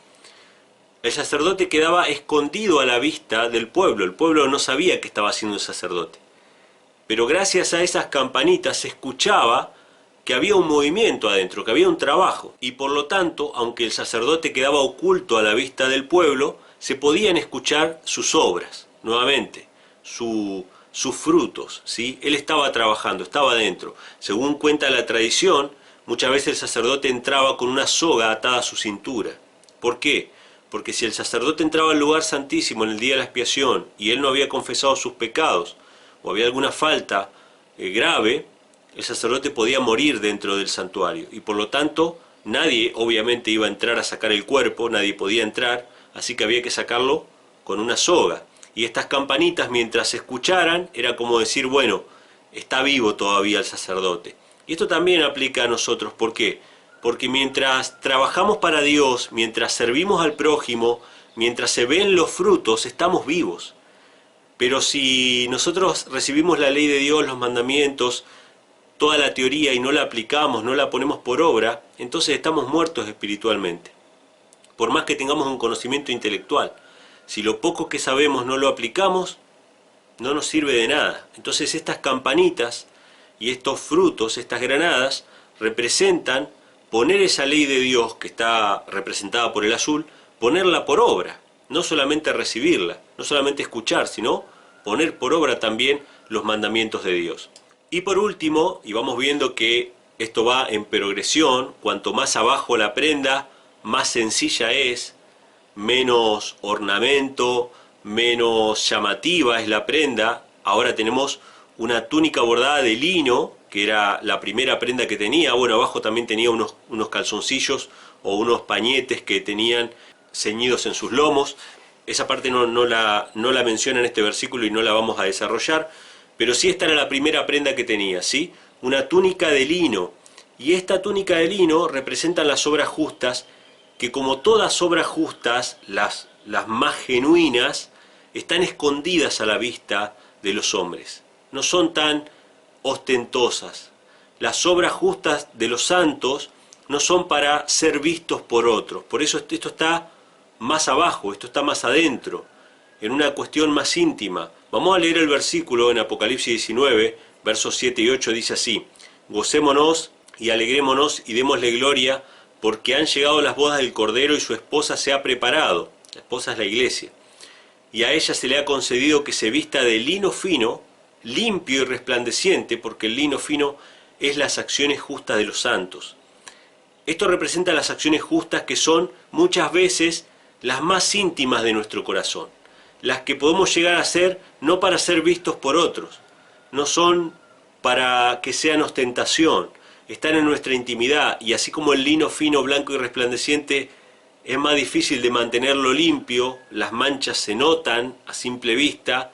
S1: el sacerdote quedaba escondido a la vista del pueblo. El pueblo no sabía que estaba haciendo el sacerdote. Pero gracias a esas campanitas se escuchaba que había un movimiento adentro, que había un trabajo. Y por lo tanto, aunque el sacerdote quedaba oculto a la vista del pueblo, se podían escuchar sus obras, nuevamente, sus frutos, ¿sí? Él estaba trabajando, estaba adentro. Según cuenta la tradición, muchas veces el sacerdote entraba con una soga atada a su cintura. ¿Por qué? Porque si el sacerdote entraba al lugar santísimo en el día de la expiación y él no había confesado sus pecados, o había alguna falta grave, el sacerdote podía morir dentro del santuario. Y por lo tanto, nadie obviamente iba a entrar a sacar el cuerpo, nadie podía entrar, así que había que sacarlo con una soga. Y estas campanitas, mientras se escucharan, era como decir, bueno, está vivo todavía el sacerdote. Y esto también aplica a nosotros. ¿Por qué? Porque mientras trabajamos para Dios, mientras servimos al prójimo, mientras se ven los frutos, estamos vivos. Pero si nosotros recibimos la ley de Dios, los mandamientos, toda la teoría y no la aplicamos, no la ponemos por obra, entonces estamos muertos espiritualmente. Por más que tengamos un conocimiento intelectual, si lo poco que sabemos no lo aplicamos, no nos sirve de nada. Entonces estas campanitas y estos frutos, estas granadas, representan poner esa ley de Dios que está representada por el azul, ponerla por obra, no solamente recibirla, no solamente escuchar, sino poner por obra también los mandamientos de Dios. Y por último, y vamos viendo que esto va en progresión, cuanto más abajo la prenda, más sencilla es, menos ornamento, menos llamativa es la prenda. Ahora tenemos una túnica bordada de lino, que era la primera prenda que tenía. Bueno, abajo también tenía unos calzoncillos o unos pañetes que tenían ceñidos en sus lomos. Esa parte no la menciona en este versículo y no la vamos a desarrollar, pero sí esta era la primera prenda que tenía, ¿sí? Una túnica de lino. Y esta túnica de lino representan las obras justas, que como todas obras justas, las más genuinas, están escondidas a la vista de los hombres. No son tan ostentosas. Las obras justas de los santos no son para ser vistos por otros. Por eso esto está más abajo, esto está más adentro, en una cuestión más íntima. Vamos a leer el versículo en Apocalipsis 19, versos 7 y 8, dice así: Gocémonos y alegrémonos y démosle gloria, porque han llegado las bodas del Cordero y su esposa se ha preparado. La esposa es la iglesia. Y a ella se le ha concedido que se vista de lino fino, limpio y resplandeciente, porque el lino fino es las acciones justas de los santos. Esto representa las acciones justas que son muchas veces las más íntimas de nuestro corazón, las que podemos llegar a hacer no para ser vistos por otros, no son para que sean ostentación, están en nuestra intimidad, y así como el lino fino, blanco y resplandeciente es más difícil de mantenerlo limpio, las manchas se notan a simple vista,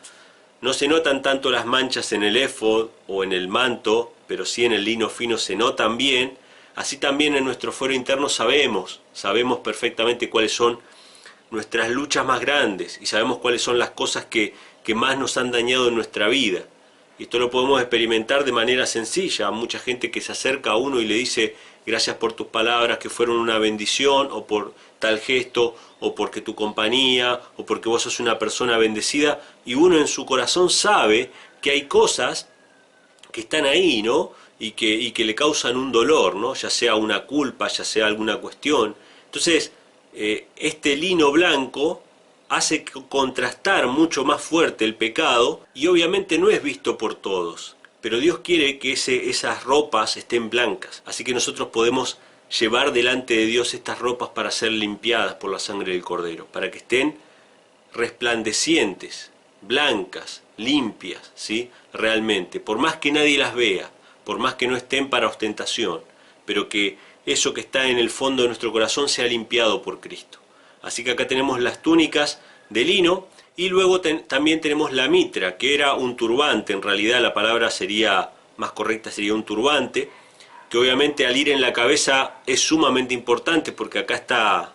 S1: no se notan tanto las manchas en el éfod o en el manto, pero sí en el lino fino se notan bien. Así también en nuestro fuero interno sabemos perfectamente cuáles son nuestras luchas más grandes y sabemos cuáles son las cosas que más nos han dañado en nuestra vida. Y esto lo podemos experimentar de manera sencilla. Hay mucha gente que se acerca a uno y le dice: gracias por tus palabras que fueron una bendición, o por tal gesto, o porque tu compañía, o porque vos sos una persona bendecida, y uno en su corazón sabe que hay cosas que están ahí, ¿no? Y que le causan un dolor, ¿no? Ya sea una culpa, ya sea alguna cuestión. Entonces, este lino blanco hace contrastar mucho más fuerte el pecado y obviamente no es visto por todos. Pero Dios quiere que esas ropas estén blancas, así que nosotros podemos llevar delante de Dios estas ropas para ser limpiadas por la sangre del Cordero, para que estén resplandecientes, blancas, limpias, ¿sí? Realmente, por más que nadie las vea, por más que no estén para ostentación, pero que eso que está en el fondo de nuestro corazón sea limpiado por Cristo. Así que acá tenemos las túnicas de lino y luego también tenemos la mitra, que era un turbante. En realidad la palabra sería más correcta, sería un turbante, que obviamente al ir en la cabeza es sumamente importante porque acá está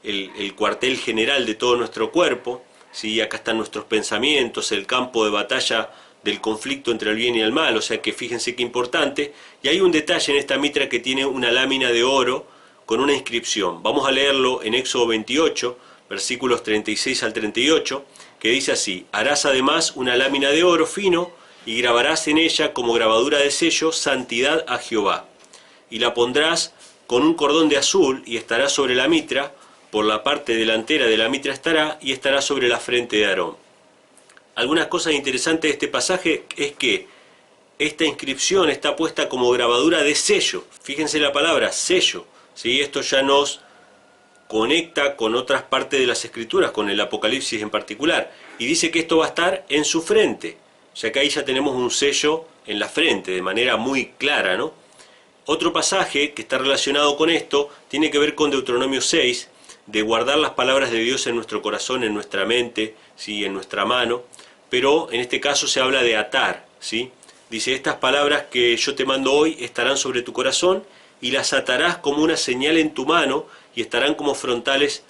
S1: el cuartel general de todo nuestro cuerpo, ¿sí? Acá están nuestros pensamientos, el campo de batalla del conflicto entre el bien y el mal, o sea que fíjense qué importante. Y hay un detalle en esta mitra que tiene una lámina de oro con una inscripción. Vamos a leerlo en Éxodo 28, versículos 36 al 38, que dice así: harás además una lámina de oro fino y grabarás en ella como grabadura de sello santidad a Jehová. Y la pondrás con un cordón de azul y estará sobre la mitra, por la parte delantera de la mitra estará y estará sobre la frente de Aarón. Algunas cosas interesantes de este pasaje es que esta inscripción está puesta como grabadura de sello. Fíjense la palabra sello, ¿sí? Esto ya nos conecta con otras partes de las Escrituras, con el Apocalipsis en particular, y dice que esto va a estar en su frente, o sea que ahí ya tenemos un sello en la frente, de manera muy clara, ¿no? Otro pasaje que está relacionado con esto tiene que ver con Deuteronomio 6, de guardar las palabras de Dios en nuestro corazón, en nuestra mente, ¿sí? En nuestra mano, pero en este caso se habla de atar, ¿sí? Dice: estas palabras que yo te mando hoy estarán sobre tu corazón y las atarás como una señal en tu mano y estarán como frontales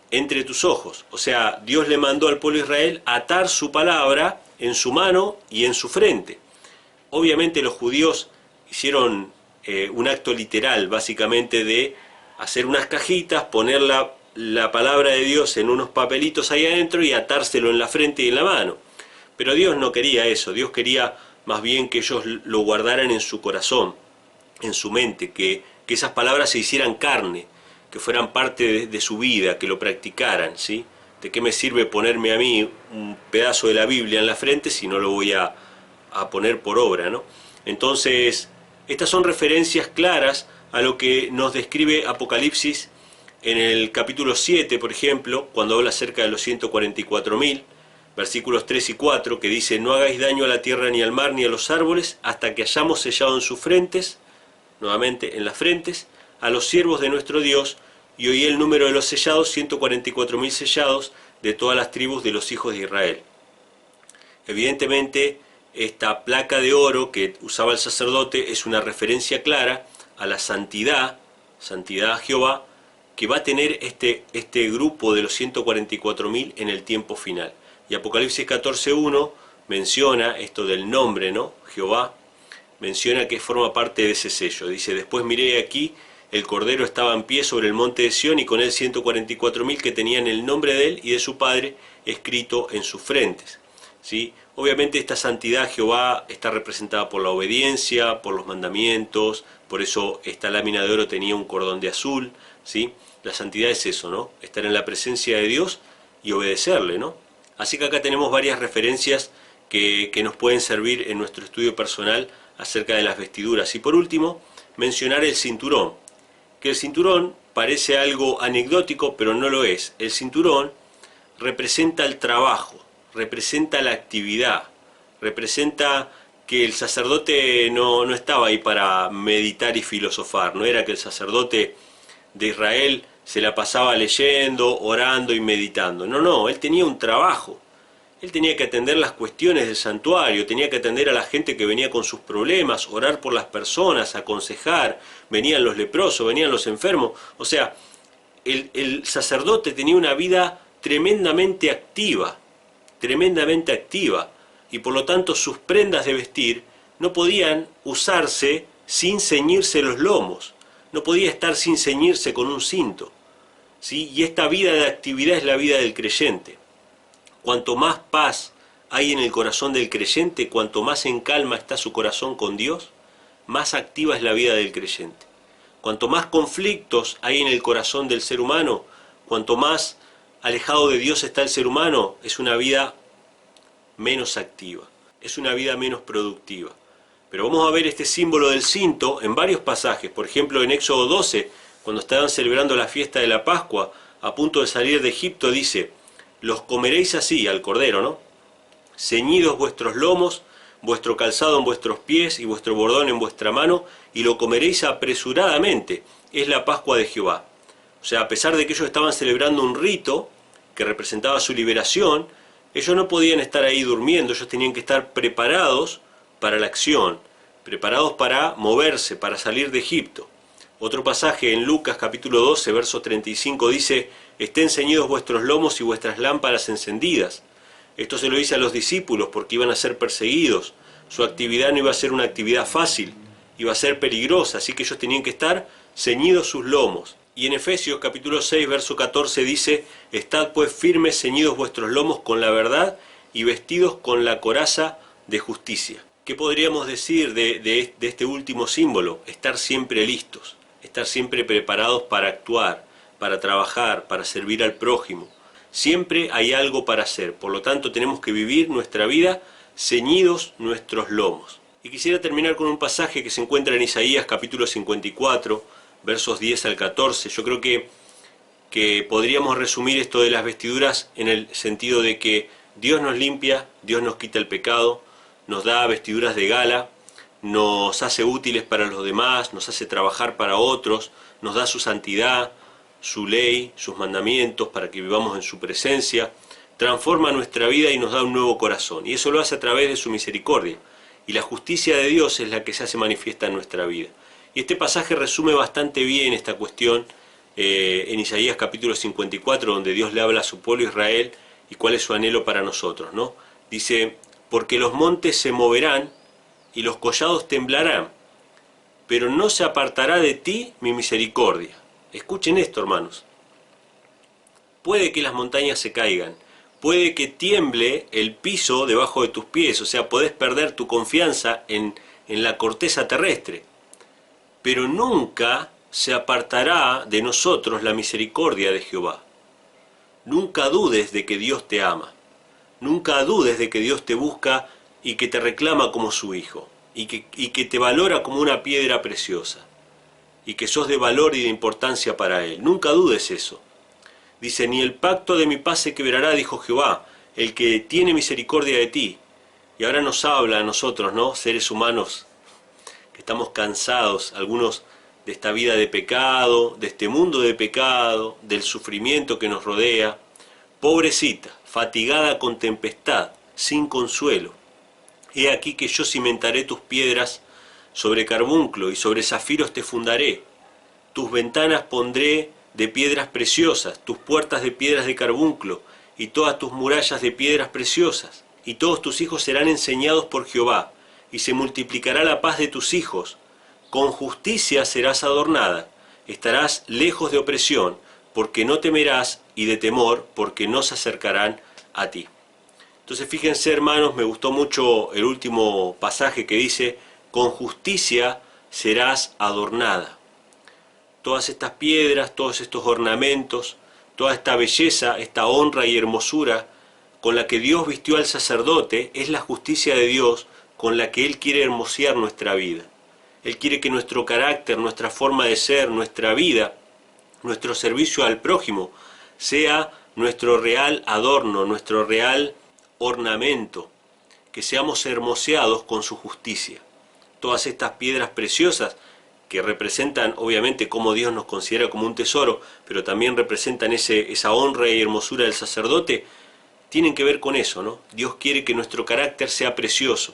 S1: entre tus ojos. O sea, Dios le mandó al pueblo de Israel atar su palabra en su mano y en su frente. Obviamente los judíos hicieron un acto literal, básicamente, de hacer unas cajitas, poner la palabra de Dios en unos papelitos ahí adentro y atárselo en la frente y en la mano. Pero Dios no quería eso. Dios quería más bien que ellos lo guardaran en su corazón, en su mente, que esas palabras se hicieran carne, que fueran parte de su vida, que lo practicaran, ¿sí? ¿De qué me sirve ponerme a mí un pedazo de la Biblia en la frente si no lo voy a poner por obra, ¿no? Entonces, estas son referencias claras a lo que nos describe Apocalipsis en el capítulo 7, por ejemplo, cuando habla acerca de los 144.000, versículos 3 y 4, que dice: no hagáis daño a la tierra ni al mar ni a los árboles hasta que hayamos sellado en sus frentes, nuevamente en las frentes, a los siervos de nuestro Dios, y oí el número de los sellados, 144.000 sellados de todas las tribus de los hijos de Israel. Evidentemente, esta placa de oro que usaba el sacerdote es una referencia clara a la santidad a Jehová, que va a tener este grupo de los 144.000 en el tiempo final. Y Apocalipsis 14.1 menciona esto del nombre, ¿no? Jehová, menciona que forma parte de ese sello. Dice: después miré aquí, el Cordero estaba en pie sobre el monte de Sión y con él 144.000 que tenían el nombre de él y de su Padre escrito en sus frentes, ¿sí? Obviamente esta santidad a Jehová está representada por la obediencia, por los mandamientos, por eso esta lámina de oro tenía un cordón de azul, ¿sí? La santidad es eso, ¿no? Estar en la presencia de Dios y obedecerle, ¿no? Así que acá tenemos varias referencias que nos pueden servir en nuestro estudio personal acerca de las vestiduras. Y por último, mencionar el cinturón, que el cinturón parece algo anecdótico, pero no lo es. El cinturón representa el trabajo, representa la actividad, representa que el sacerdote no estaba ahí para meditar y filosofar. No era que el sacerdote de Israel se la pasaba leyendo, orando y meditando. No, él tenía un trabajo. Él tenía que atender las cuestiones del santuario, tenía que atender a la gente que venía con sus problemas, orar por las personas, aconsejar, venían los leprosos, venían los enfermos. O sea, el sacerdote tenía una vida tremendamente activa, y por lo tanto sus prendas de vestir no podían usarse sin ceñirse los lomos, no podía estar sin ceñirse con un cinto, ¿sí? Y esta vida de actividad es la vida del creyente. Cuanto más paz hay en el corazón del creyente, cuanto más en calma está su corazón con Dios, más activa es la vida del creyente. Cuanto más conflictos hay en el corazón del ser humano, cuanto más alejado de Dios está el ser humano, es una vida menos activa, es una vida menos productiva. Pero vamos a ver este símbolo del cinto en varios pasajes. Por ejemplo, en Éxodo 12, cuando estaban celebrando la fiesta de la Pascua, a punto de salir de Egipto, dice: los comeréis así, al cordero, ¿no? Ceñidos vuestros lomos, vuestro calzado en vuestros pies y vuestro bordón en vuestra mano, y lo comeréis apresuradamente. Es la Pascua de Jehová. O sea, a pesar de que ellos estaban celebrando un rito que representaba su liberación, ellos no podían estar ahí durmiendo, ellos tenían que estar preparados para la acción, preparados para moverse, para salir de Egipto. Otro pasaje en Lucas capítulo 12, verso 35 dice: estén ceñidos vuestros lomos y vuestras lámparas encendidas. Esto se lo dice a los discípulos porque iban a ser perseguidos. Su actividad no iba a ser una actividad fácil, iba a ser peligrosa, así que ellos tenían que estar ceñidos sus lomos. Y en Efesios capítulo 6, verso 14 dice: estad pues firmes, ceñidos vuestros lomos con la verdad y vestidos con la coraza de justicia. ¿Qué podríamos decir de este último símbolo? Estar siempre listos, estar siempre preparados para actuar, para trabajar, para servir al prójimo. Siempre hay algo para hacer, por lo tanto tenemos que vivir nuestra vida ceñidos nuestros lomos. Y quisiera terminar con un pasaje que se encuentra en Isaías capítulo 54, versos 10 al 14. Yo creo que podríamos resumir esto de las vestiduras en el sentido de que Dios nos limpia, Dios nos quita el pecado, nos da vestiduras de gala, nos hace útiles para los demás, nos hace trabajar para otros, nos da su santidad, su ley, sus mandamientos para que vivamos en su presencia, transforma nuestra vida y nos da un nuevo corazón. Y eso lo hace a través de su misericordia. Y la justicia de Dios es la que se hace manifiesta en nuestra vida. Y este pasaje resume bastante bien esta cuestión en Isaías capítulo 54, donde Dios le habla a su pueblo Israel y cuál es su anhelo para nosotros, ¿no? Dice: porque los montes se moverán y los collados temblarán, pero no se apartará de ti mi misericordia. Escuchen esto, hermanos. Puede que las montañas se caigan, puede que tiemble el piso debajo de tus pies, o sea, podés perder tu confianza en la corteza terrestre, pero nunca se apartará de nosotros la misericordia de Jehová. Nunca dudes de que Dios te ama. Nunca dudes de que Dios te busca y que te reclama como su hijo, y que te valora como una piedra preciosa, y que sos de valor y de importancia para Él. Nunca dudes eso. Dice: ni el pacto de mi paz se quebrará, dijo Jehová, el que tiene misericordia de ti. Y ahora nos habla a nosotros, ¿no? Seres humanos que estamos cansados, algunos de esta vida de pecado, de este mundo de pecado, del sufrimiento que nos rodea. Pobrecita, fatigada con tempestad, sin consuelo. He aquí que yo cimentaré tus piedras sobre carbunclo y sobre zafiros te fundaré. Tus ventanas pondré de piedras preciosas, tus puertas de piedras de carbunclo y todas tus murallas de piedras preciosas. Y todos tus hijos serán enseñados por Jehová, y se multiplicará la paz de tus hijos. Con justicia serás adornada, estarás lejos de opresión, porque no temerás, y de temor, porque no se acercarán a ti. Entonces fíjense, hermanos, me gustó mucho el último pasaje que dice: con justicia serás adornada. Todas estas piedras, todos estos ornamentos, toda esta belleza, esta honra y hermosura con la que Dios vistió al sacerdote, es la justicia de Dios con la que Él quiere hermosear nuestra vida. Él quiere que nuestro carácter, nuestra forma de ser, nuestra vida, nuestro servicio al prójimo, sea nuestro real adorno, nuestro real ornamento, que seamos hermoseados con su justicia. Todas estas piedras preciosas que representan obviamente cómo Dios nos considera como un tesoro, pero también representan esa honra y hermosura del sacerdote, tienen que ver con eso, ¿no? Dios quiere que nuestro carácter sea precioso,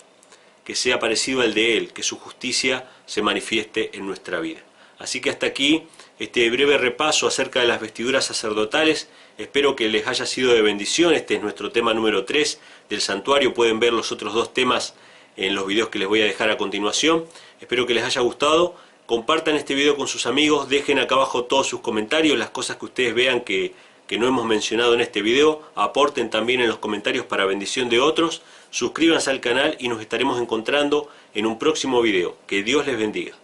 S1: que sea parecido al de Él, que su justicia se manifieste en nuestra vida. Así que hasta aquí este breve repaso acerca de las vestiduras sacerdotales. Espero que les haya sido de bendición. Este es nuestro tema número 3 del santuario. Pueden ver los otros 2 temas en los videos que les voy a dejar a continuación. Espero que les haya gustado. Compartan este video con sus amigos. Dejen acá abajo todos sus comentarios, las cosas que ustedes vean que no hemos mencionado en este video. Aporten también en los comentarios para bendición de otros. Suscríbanse al canal y nos estaremos encontrando en un próximo video. Que Dios les bendiga.